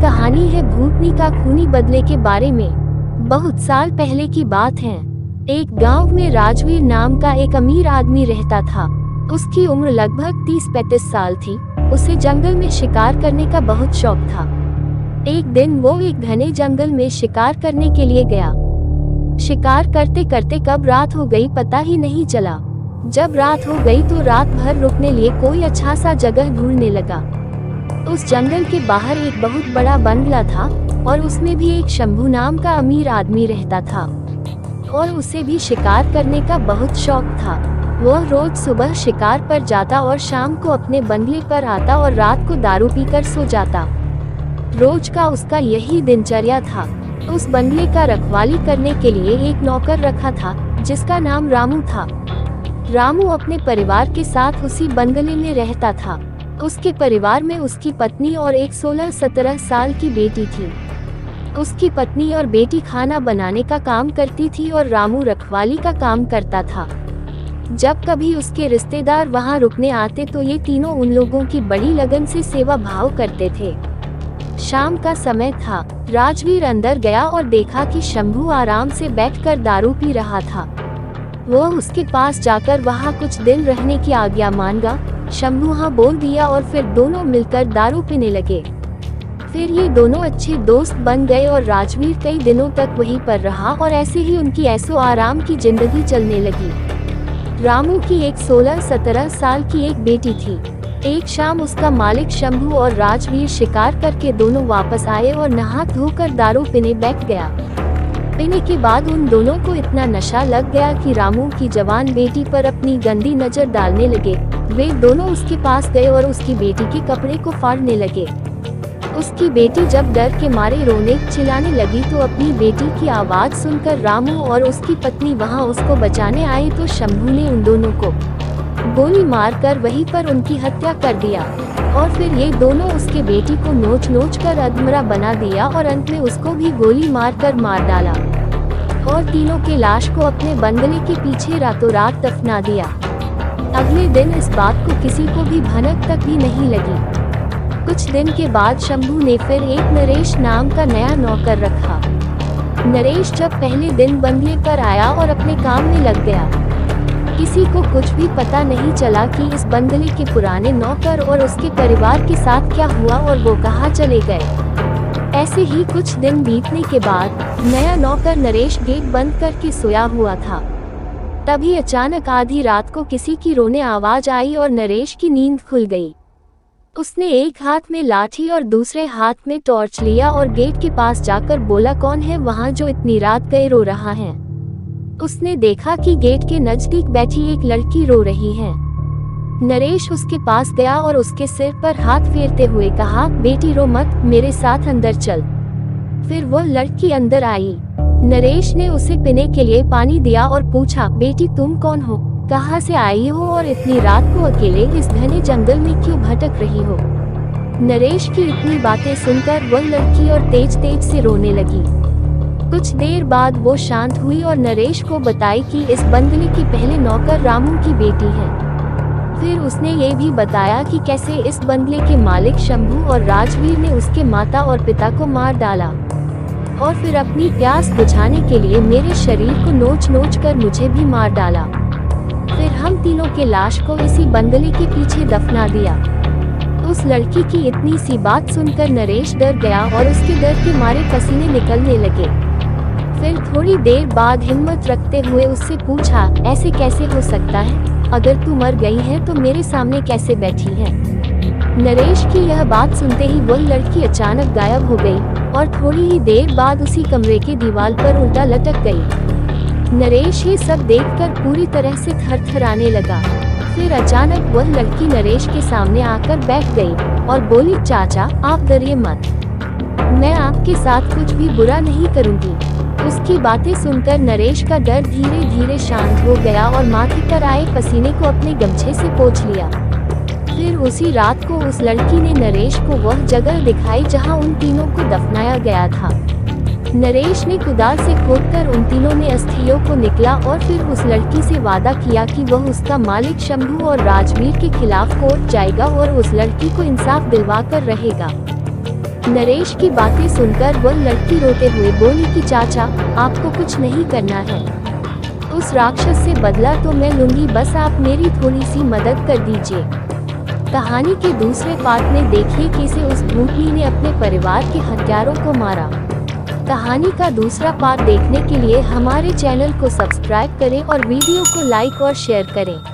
कहानी है भूतनी का खूनी बदले के बारे में। बहुत साल पहले की बात है। एक गांव में राजवीर नाम का एक अमीर आदमी रहता था। उसकी उम्र लगभग 30-35 साल थी। उसे जंगल में शिकार करने का बहुत शौक था। एक दिन वो एक घने जंगल में शिकार करने के लिए गया। शिकार करते करते कब रात हो गई पता ही नहीं चला। जब रात हो गई तो रात भर रुकने लिए कोई अच्छा सा जगह ढूंढने लगा। उस जंगल के बाहर एक बहुत बड़ा बंगला था और उसमें भी एक शंभू नाम का अमीर आदमी रहता था और उसे भी शिकार करने का बहुत शौक था। वह रोज सुबह शिकार पर जाता और शाम को अपने बंगले पर आता और रात को दारू पीकर सो जाता। रोज का उसका यही दिनचर्या था। उस बंगले का रखवाली करने के लिए एक नौकर रखा था जिसका नाम रामू था। रामू अपने परिवार के साथ उसी बंगले में रहता था। उसके परिवार में उसकी पत्नी और एक 16-17 साल की बेटी थी। उसकी पत्नी और बेटी खाना बनाने का काम करती थी और रामू रखवाली का काम करता था। जब कभी उसके रिश्तेदार वहां रुकने आते तो ये तीनों उन लोगों की बड़ी लगन से सेवा भाव करते थे। शाम का समय था। राजवीर अंदर गया और देखा कि शंभू आराम से बैठकर दारू पी रहा था। वह उसके पास जाकर वहां कुछ दिन रहने की आज्ञा मांगा। शंभू हाँ बोल दिया और फिर दोनों मिलकर दारू पीने लगे। फिर ये दोनों अच्छे दोस्त बन गए और राजवीर कई दिनों तक वहीं पर रहा और ऐसे ही उनकी ऐसो आराम की जिंदगी चलने लगी। रामू की एक 16-17 साल की एक बेटी थी। एक शाम उसका मालिक शंभू और राजवीर शिकार करके दोनों वापस आए और नहा धोकर दारू पीने बैठ गया। पीने के बाद उन दोनों को इतना नशा लग गया कि रामू की जवान बेटी पर अपनी गंदी नजर डालने लगे। वे दोनों उसके पास गए और उसकी बेटी के कपड़े को फाड़ने लगे। उसकी बेटी जब डर के मारे रोने चिल्लाने लगी तो अपनी बेटी की आवाज सुनकर रामू और उसकी पत्नी वहां उसको बचाने आए तो शंभू ने उन दोनों को गोली मारकर वहीं पर उनकी हत्या कर दिया और फिर ये दोनों उसके बेटी को नोच नोच कर अधमरा बना दिया और अंत में उसको भी गोली मारकर मार डाला और तीनों के लाश को अपने बंगले के पीछे रातों रात दफना दिया। अगले दिन इस बात को किसी को भी भनक तक भी नहीं लगी। कुछ दिन के बाद शंभू ने फिर एक नरेश नाम का नया नौकर रखा। नरेश जब पहले दिन बंगले पर आया और अपने काम में लग गया। किसी को कुछ भी पता नहीं चला कि इस बंगले के पुराने नौकर और उसके परिवार के साथ क्या हुआ और वो कहाँ चले गए। ऐसे ही कुछ दिन बीतने के बाद नया नौकर नरेश गेट बंद करके सोया हुआ था। तभी अचानक आधी रात को किसी की रोने आवाज आई और नरेश की नींद खुल गई। उसने एक हाथ में लाठी और दूसरे हाथ में टॉर्च लिया और गेट के पास जाकर बोला, कौन है वहाँ जो इतनी रात गए रो रहा है। उसने देखा कि गेट के नजदीक बैठी एक लड़की रो रही है। नरेश उसके पास गया और उसके सिर पर हाथ फेरते हुए कहा, बेटी रो मत, मेरे साथ अंदर चल। फिर वो लड़की अंदर आई। नरेश ने उसे पीने के लिए पानी दिया और पूछा, बेटी तुम कौन हो, कहाँ से आई हो और इतनी रात को अकेले इस घने जंगल में क्यों भटक रही हो। नरेश की इतनी बातें सुनकर वह लड़की और तेज तेज से रोने लगी। कुछ देर बाद वो शांत हुई और नरेश को बताई कि इस बंगले की पहले नौकर रामू की बेटी है। फिर उसने ये भी बताया कि कैसे इस बंगले के मालिक शंभू और राजवीर ने उसके माता और पिता को मार डाला और फिर अपनी प्यास बुझाने के लिए मेरे शरीर को नोच नोच कर मुझे भी मार डाला। फिर हम तीनों के लाश को इसी बंगले के पीछे दफना दिया। उस लड़की की इतनी सी बात सुनकर नरेश डर गया और उसके डर के मारे पसीने निकलने लगे। फिर थोड़ी देर बाद हिम्मत रखते हुए उससे पूछा, ऐसे कैसे हो सकता है, अगर तू मर गई है तो मेरे सामने कैसे बैठी है। नरेश की यह बात सुनते ही वह लड़की अचानक गायब हो गई और थोड़ी ही देर बाद उसी कमरे के दीवार पर उल्टा लटक गई। नरेश ये सब देखकर पूरी तरह से थरथराने लगा। फिर अचानक वह लड़की नरेश के सामने आकर बैठ गई और बोली, चाचा आप डरिए मत, मैं आपके साथ कुछ भी बुरा नहीं करूंगी। उसकी बातें सुनकर नरेश का डर धीरे धीरे शांत हो गया और माथे पर आए पसीने को अपने गमछे से पोंछ लिया। फिर उसी रात को उस लड़की ने नरेश को वह जगह दिखाई जहां उन तीनों को दफनाया गया था। नरेश ने कुदाल से खोदकर उन तीनों में अस्थियों को निकला और फिर उस लड़की से वादा किया कि वह उसका मालिक शंभू और राजवीर के खिलाफ कोर्ट जाएगा और उस लड़की को इंसाफ दिलवा कर रहेगा। नरेश की बातें सुनकर वह लड़की रोते हुए बोली कि चाचा, आपको कुछ नहीं करना है। उस राक्षस से बदला तो मैं लूंगी, बस आप मेरी थोड़ी सी मदद कर दीजिए। कहानी के दूसरे पार्ट में देखिए कैसे उस भूतनी ने अपने परिवार के हत्यारों को मारा। कहानी का दूसरा पार्ट देखने के लिए हमारे चैनल को सब्सक्राइब करें और वीडियो को लाइक और शेयर करें।